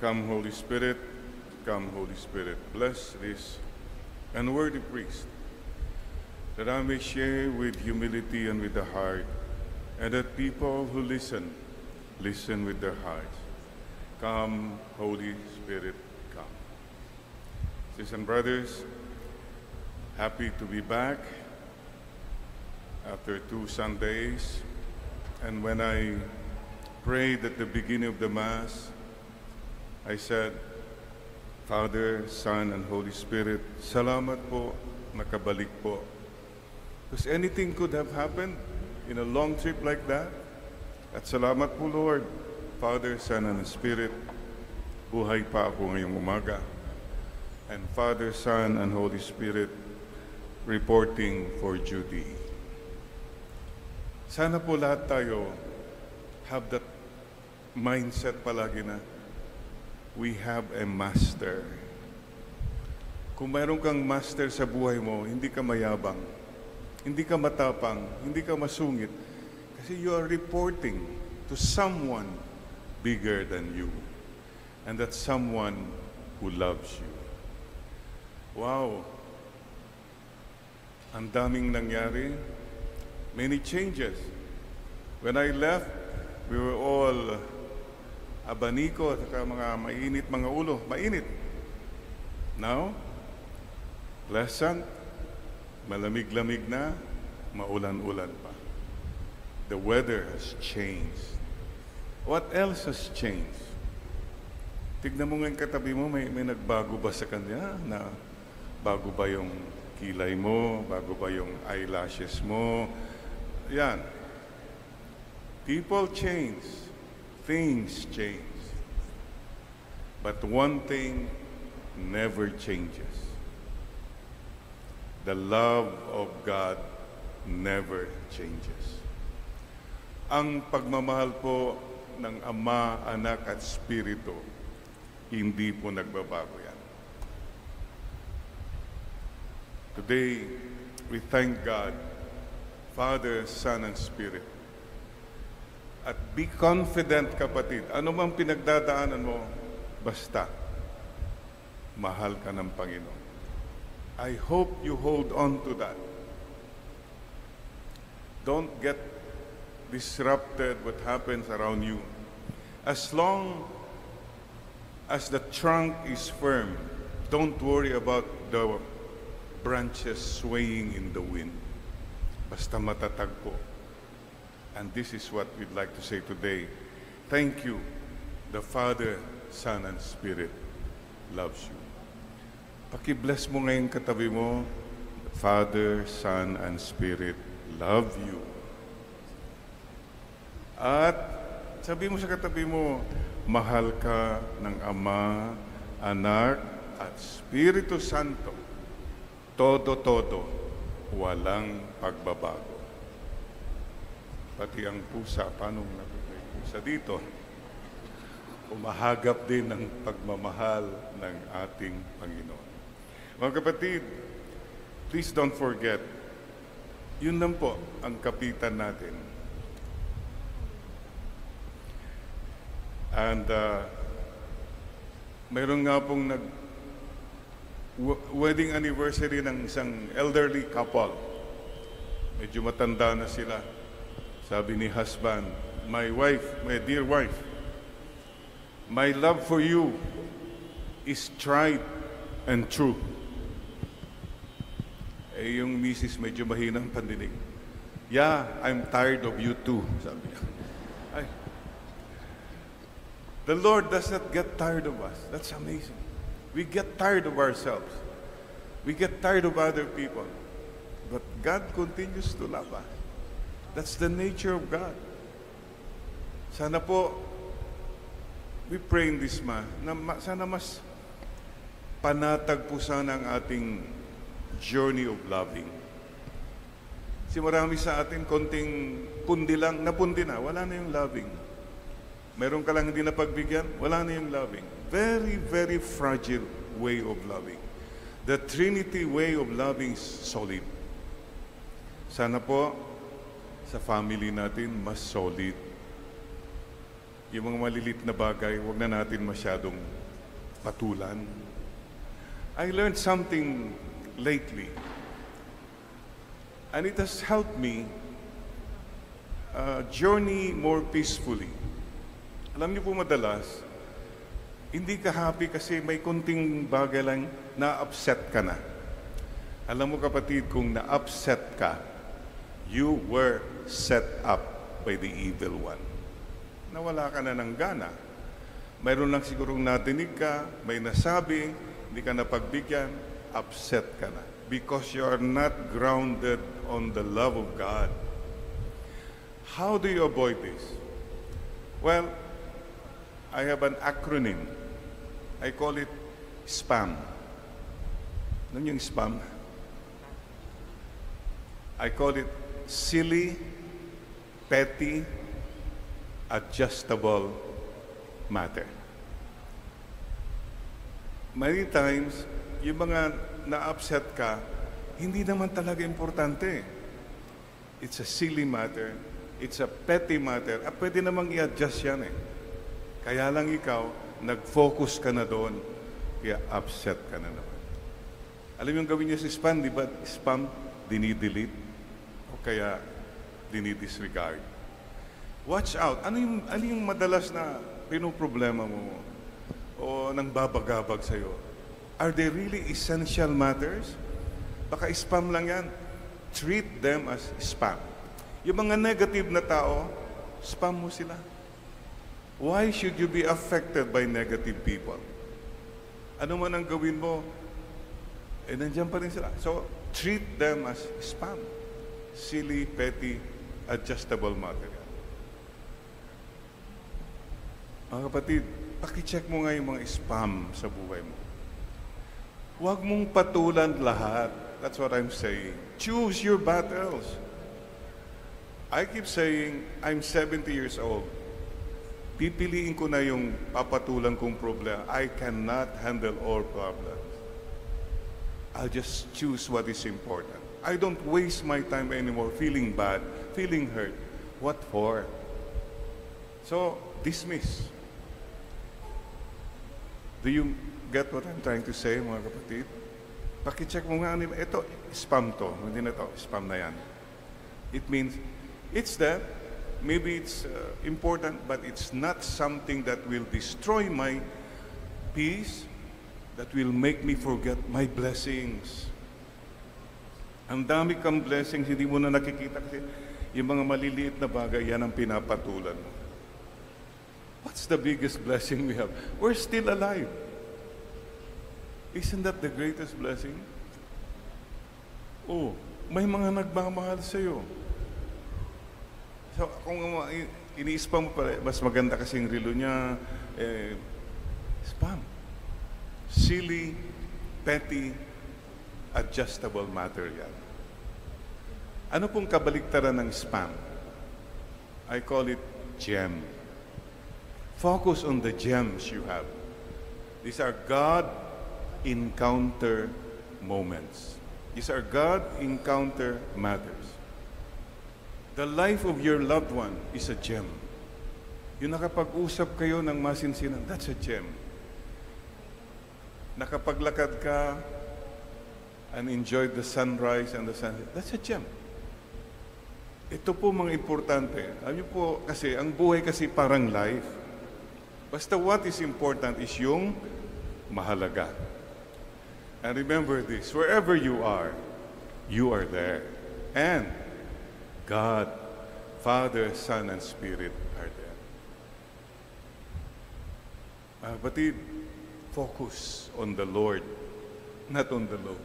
Come, Holy Spirit, come, Holy Spirit. Bless this unworthy priest, that I may share with humility and with the heart, and that people who listen with their hearts. Come, Holy Spirit, come. Sisters and brothers, happy to be back after 2 Sundays. And when I prayed at the beginning of the Mass, I said, Father, Son, and Holy Spirit, salamat po, nakabalik po. Because anything could have happened in a long trip like that. At salamat po, Lord, Father, Son, and Spirit, buhay pa ako ngayong umaga. And Father, Son, and Holy Spirit, reporting for Judy. Sana po lahat tayo have that mindset palagi na we have a master. Kung mayroon kang master sa buhay mo, hindi ka mayabang, hindi ka matapang, hindi ka masungit. Kasi you are reporting to someone bigger than you. And that's someone who loves you. Wow! Ang daming nangyari. Many changes. When I left, we were all abaniko at mga mainit mga ulo. Mainit. Now, pleasant, malamig-lamig na, maulan-ulan pa. The weather has changed. What else has changed? Tignan mo ngayon katabi mo, may nagbago ba sa kanya? Na bago ba yung kilay mo? Bago ba yung eyelashes mo? Yan. People change. Things change. But one thing never changes. The love of God never changes. Ang pagmamahal po ng Ama, Anak at Espiritu, hindi po nagbabago yan. Today, we thank God, Father, Son, and Spirit. At be confident, kapatid. Ano mang pinagdadaanan mo, basta, mahal ka ng Panginoon. I hope you hold on to that. Don't get disrupted what happens around you. As long as the trunk is firm, don't worry about the branches swaying in the wind. Basta matatag po. And this is what we'd like to say today. Thank you. The Father, Son, and Spirit loves you. Paki-bless mo ngayon katabi mo. The Father, Son, and Spirit love you. At sabi mo sa katabi mo, mahal ka ng Ama, Anak, at Espiritu Santo. Todo-todo. Walang pagbabago. Pati ang pusa, paano may pusa dito? Umahagap din ng pagmamahal ng ating Panginoon. Mga kapatid, please don't forget, yun lang po ang kapitan natin. And mayroon nga pong wedding anniversary ng isang elderly couple. Medyo matanda na sila. Sabi ni husband, my wife, my dear wife, my love for you is tried and true. Eh, yung misis medyo mahina ang pandinig. Yeah, I'm tired of you too, sabi niya. Ay. The Lord does not get tired of us. That's amazing. We get tired of ourselves. We get tired of other people. But God continues to love us. That's the nature of God. Sana po, we pray in this Mass, na sana mas panatag po sana ang ating journey of loving. Kasi marami sa atin, konting pundi lang, napundi na, wala na yung loving. Meron ka lang hindi napagbigyan, wala na yung loving. Very, very fragile way of loving. The Trinity way of loving is solid. Sana po, sa family natin, mas solid. yung mga malilit na bagay, huwag na natin masyadong patulan. I learned something lately, and it has helped me journey more peacefully. Alam niyo po madalas, hindi ka happy kasi may kunting bagay lang na-upset ka na. Alam mo kapatid, kung na-upset ka, you were set up by the evil one. Nawala ka na ng gana. Mayroon lang sigurong natinig ka, may nasabi, hindi ka napagbigyan, upset ka na. Because you are not grounded on the love of God. How do you avoid this? Well, I have an acronym. I call it SPAM. Ano yung SPAM? I call it silly, petty, adjustable matter. Many times, yung mga na-upset ka, hindi naman talaga importante. It's a silly matter. It's a petty matter. Pwede namang i-adjust yan eh. Kaya lang ikaw, nag-focus ka na doon, kaya upset ka na naman. Alam mo yung gawin niyo sa spam, di ba? Spam, dinidelete, o kaya dinidisregard. Watch out. Ano yung madalas na pinoproblema mo o nang babagabag sa'yo? Are they really essential matters? Baka spam lang yan. Treat them as spam. Yung mga negative na tao, spam mo sila. Why should you be affected by negative people? Ano man ang gawin mo, nandiyan pa rin sila. So, treat them as spam. Silly, petty, adjustable material. Mga kapatid, pakicheck mo nga yung mga spam sa buhay mo. Huwag mong patulan lahat. That's what I'm saying. Choose your battles. I keep saying, I'm 70 years old. Pipiliin ko na yung papatulan kong problema. I cannot handle all problems. I'll just choose what is important. I don't waste my time anymore feeling bad, feeling hurt. What for? So, dismiss. Do you get what I'm trying to say, mga kapatid? Pakicheck mo nga, ito, spam to. Hindi na to, spam na yan. It means, it's that, maybe it's important, but it's not something that will destroy my peace, that will make me forget my blessings. Ang dami kang blessings, hindi mo na nakikita kasi yung mga maliliit na bagay, yan ang pinapatulan mo. What's the biggest blessing we have? We're still alive. Isn't that the greatest blessing? Oh, may mga nagmamahal sa'yo. So, kung ini-spam mo pala, mas maganda kasing relo niya, spam. Silly, petty, adjustable material. Ano pong kabaliktaran ng spam? I call it gem. Focus on the gems you have. These are God encounter moments. These are God encounter matters. The life of your loved one is a gem. Yung nakapag-usap kayo ng masinsinan, that's a gem. Nakapaglakad ka and enjoyed the sunrise and the sunset, that's a gem. Ito po mga importante. Alam niyo po kasi, ang buhay kasi parang life. Basta what is important is yung mahalaga. And remember this, wherever you are there. And God, Father, Son, and Spirit are there. Kapatid, focus on the Lord, not on the load.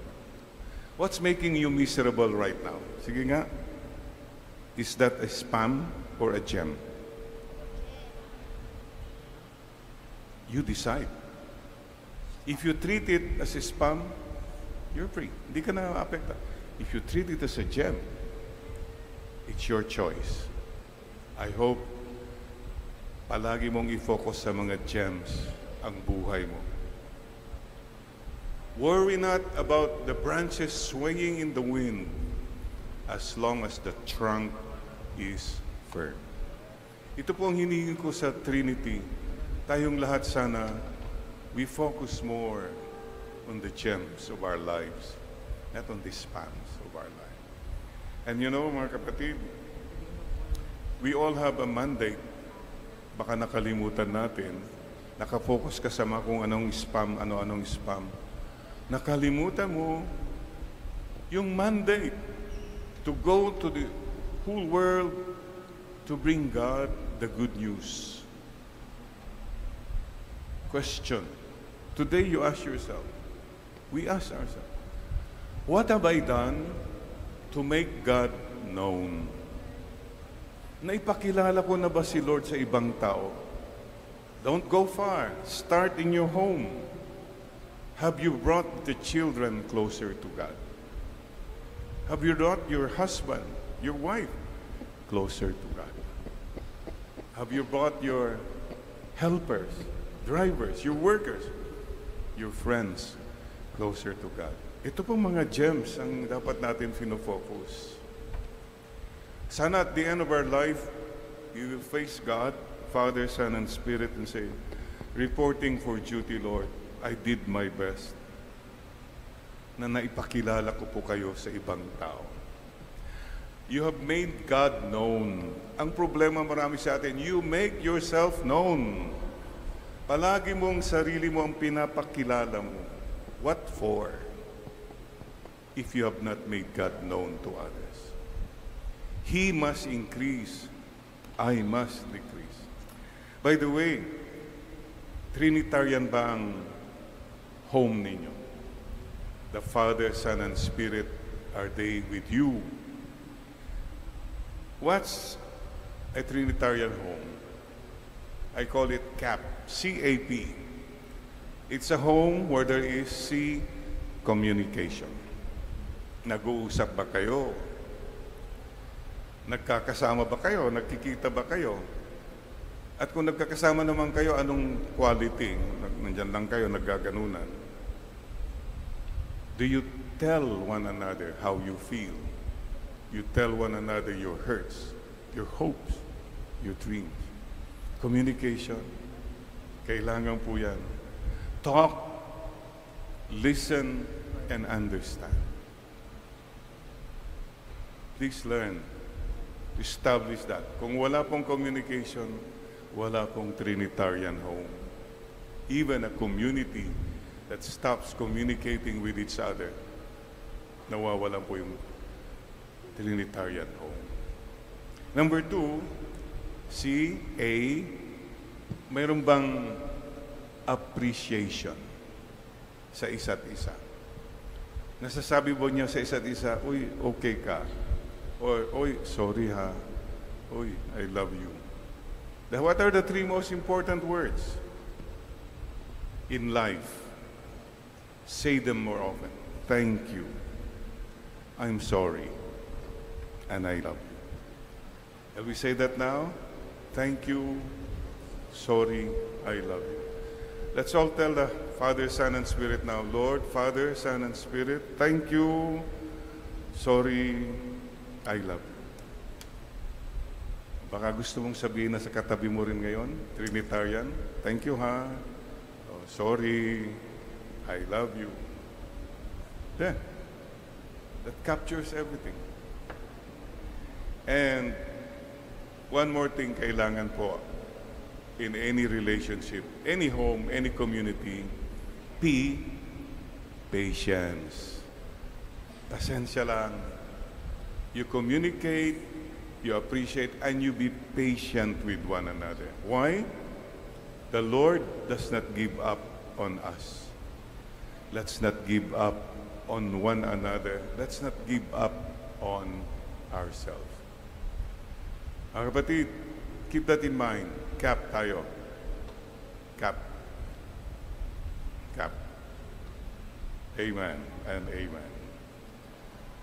What's making you miserable right now? Sige nga, is that a spam or a gem? You decide. If you treat it as a spam, you're free. Hindi ka na-apekta. If you treat it as a gem, it's your choice. I hope palagi mong i-focus sa mga gems ang buhay mo. Worry not about the branches swinging in the wind as long as the trunk is firm. Ito po ang hinihingi ko sa Trinity. Tayong lahat sana, we focus more on the gems of our lives, not on the spans of our life. And you know, mga kapatid, we all have a mandate. Baka nakalimutan natin, nakafocus ka sa mga kung anong spam, ano-anong spam. Nakalimutan mo yung mandate to go to the whole world to bring God the good news. Question. Today you ask yourself, we ask ourselves, what have I done to make God known? Naipakilala ko na ba si Lord sa ibang tao? Don't go far. Start in your home. Have you brought the children closer to God? Have you brought your husband, your wife, closer to God? Have you brought your helpers, drivers, your workers, your friends closer to God? Ito pong mga gems ang dapat natin fino-focus. Sana at the end of our life, we will face God, Father, Son, and Spirit and say, reporting for duty, Lord, I did my best na naipakilala ko po kayo sa ibang tao. You have made God known. Ang problema marami sa atin, you make yourself known. Palagi mong sarili mo ang pinapakilala mo. What for? If you have not made God known to others. He must increase, I must decrease. By the way, Trinitarian ba ang home ninyo? The Father, Son, and Spirit, are they with you? What's a Trinitarian home? I call it CAP, C-A-P. It's a home where there is C, communication. Nag-uusap ba kayo? Nagkakasama ba kayo? Nagkikita ba kayo? At kung nagkakasama naman kayo, anong quality? Nandyan lang kayo, naggaganunan. Do you tell one another how you feel? You tell one another your hurts, your hopes, your dreams. Communication, kailangan po yan. Talk, listen, and understand. Please learn to establish that. Kung wala pong communication, wala pong Trinitarian home. Even a community that stops communicating with each other, nawawalan po yung Trinitarian home. Number 2, C, A, mayroon bang appreciation sa isa't isa? Nasasabi mo niya sa isa't isa, uy, okay ka. Or, uy, sorry ha. Uy, I love you. What are the 3 most important words in life? Say them more often. Thank you. I'm sorry. And I love you. Have we say that now? Thank you. Sorry. I love you. Let's all tell the Father, Son, and Spirit now. Lord, Father, Son, and Spirit, thank you. Sorry. I love you. Baka gusto mong sabihin na sa katabi mo rin ngayon, Trinitarian, thank you ha. Oh, sorry. I love you. Then, that captures everything. And one more thing kailangan po in any relationship, any home, any community, P, patience. Pasensya lang. You communicate, you appreciate, and you be patient with one another. Why? The Lord does not give up on us. Let's not give up on one another. Let's not give up on ourselves. Mga kapatid, keep that in mind. Cap tayo. Cap. Cap. Amen and amen.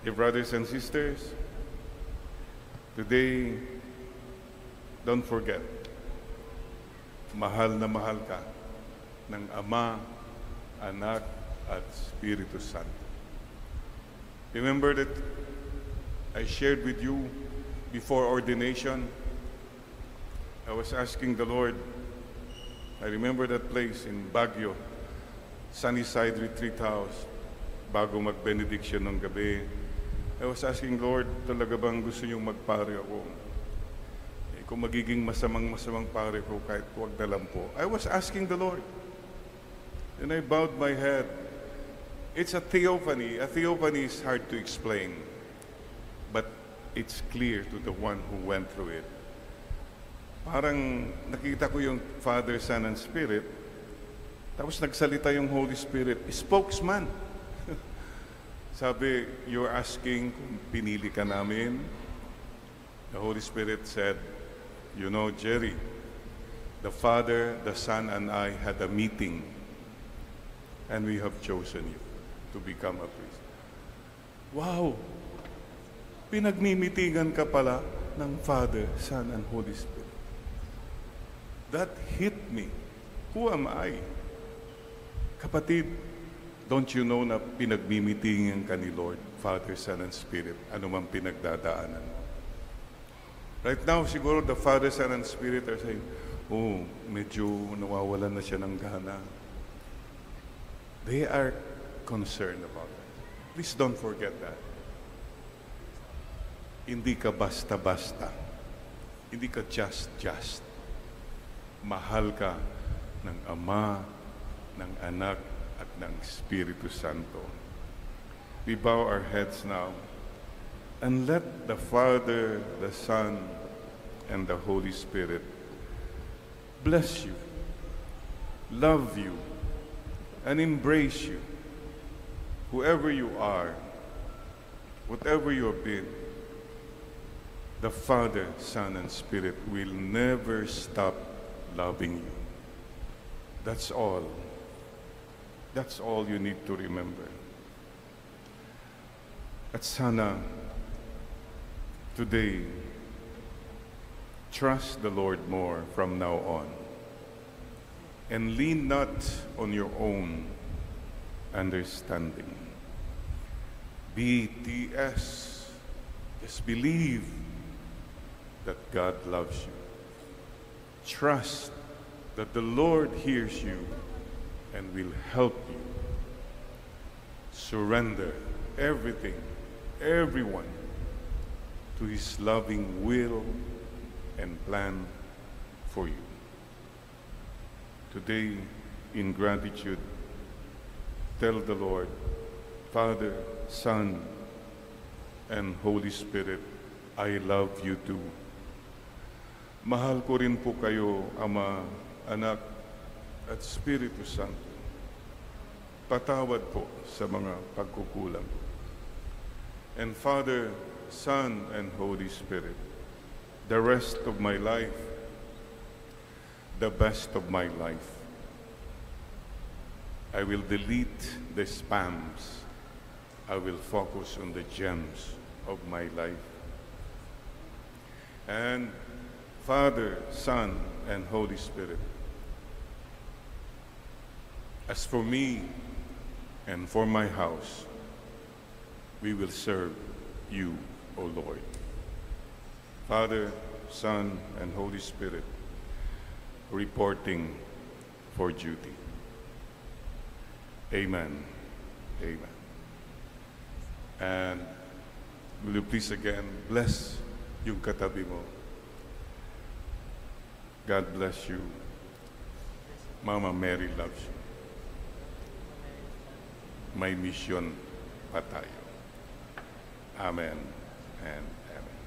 Dear brothers and sisters, today, don't forget, mahal na mahal ka ng Ama, Anak, at Espiritu Santo. Remember that I shared with you before ordination, I was asking the Lord, I remember that place in Baguio, Sunnyside Retreat House, bago mag-benediction ng gabi. I was asking, Lord, talaga bang gusto niyong magpare ako? Kung magiging masamang pare ko, kahit huwag na lang po. I was asking the Lord. And I bowed my head. It's a theophany. A theophany is hard to explain. But it's clear to the one who went through it. Parang nakita ko yung Father, Son, and Spirit. Tapos nagsalita yung Holy Spirit. Spokesman. Sabi, you're asking kung pinili ka namin. The Holy Spirit said, you know, Jerry, the Father, the Son, and I had a meeting, and we have chosen you to become a priest. Wow! Pinagmimitingan ka pala ng Father, Son, and Holy Spirit. That hit me. Who am I? Kapatid, don't you know na pinagmimitingan ka ni Lord, Father, Son, and Spirit, ano man pinagdadaanan mo? Right now, siguro the Father, Son, and Spirit are saying, oh, medyo nawawalan na siya ng gana. They are concerned about that. Please don't forget that. Hindi ka basta-basta. Hindi ka just. Mahal ka ng Ama, ng Anak, at ng Espiritu Santo. We bow our heads now and let the Father, the Son, and the Holy Spirit bless you, love you, and embrace you. Whoever you are, whatever you have been, the Father, Son, and Spirit will never stop loving you. That's all. That's all you need to remember. At sana, today, trust the Lord more from now on. And lean not on your own understanding. BTS. Just believe that God loves you. Trust that the Lord hears you and will help you. Surrender everything, everyone, to His loving will and plan for you. Today, in gratitude, tell the Lord, Father, Son, and Holy Spirit, I love you too. Mahal ko rin po kayo, Ama, Anak, at Espiritu Santo. Patawad po sa mga pagkukulang. And Father, Son, and Holy Spirit, the rest of my life, the best of my life, I will delete the spams. I will focus on the gems of my life. And Father, Son, and Holy Spirit, as for me and for my house, we will serve you, O Lord. Father, Son, and Holy Spirit, reporting for duty. Amen. Amen. And will you please again bless yung katabi mo? God bless you. Mama Mary loves you. May mission pa tayo. Amen and amen.